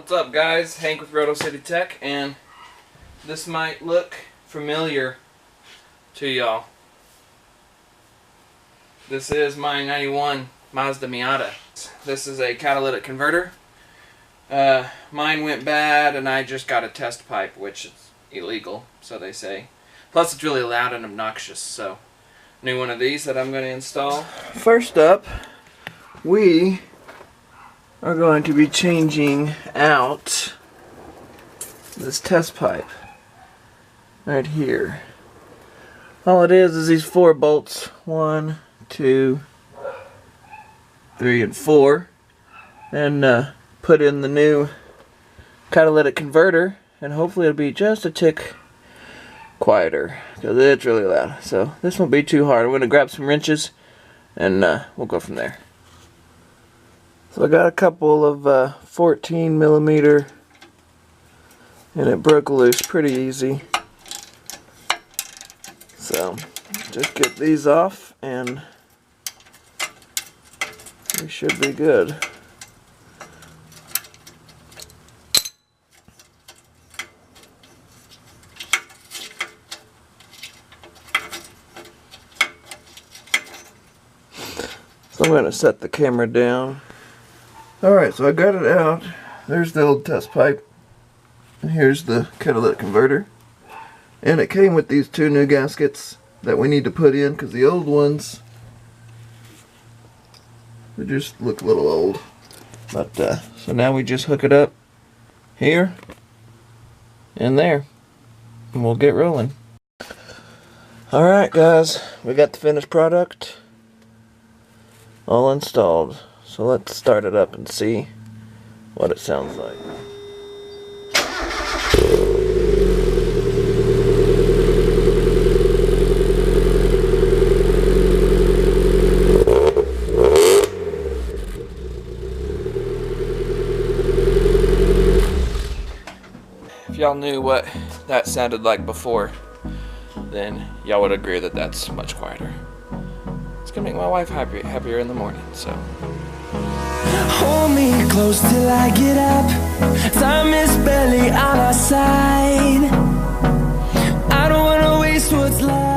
What's up, guys? Hank with RotoCityTech, and this might look familiar to y'all. This is my 91 Mazda Miata. This is a catalytic converter. Mine went bad and I just got a test pipe, which is illegal, so they say. Plus it's really loud and obnoxious, so new one of these that I'm going to install. First up, we are going to be changing out this test pipe right here. All it is these 4 bolts, 1, 2, 3, and 4, and put in the new catalytic converter, and hopefully it'll be just a tick quieter because it's really loud. So this won't be too hard. I'm going to grab some wrenches and we'll go from there. So I got a couple of 14 millimeter, and it broke loose pretty easy. So just get these off and we should be good. So I'm going to set the camera down. Alright, so I got it out. There's the old test pipe. And here's the catalytic converter. And it came with these 2 new gaskets that we need to put in because the old ones, they just look a little old. But so now we just hook it up here and there, and we'll get rolling. Alright guys, we got the finished product all installed. So let's start it up and see what it sounds like. If y'all knew what that sounded like before, then y'all would agree that that's much quieter. It's gonna make my wife happier in the morning, so. Hold me close till I get up. Time is barely on our side. I don't wanna waste what's left.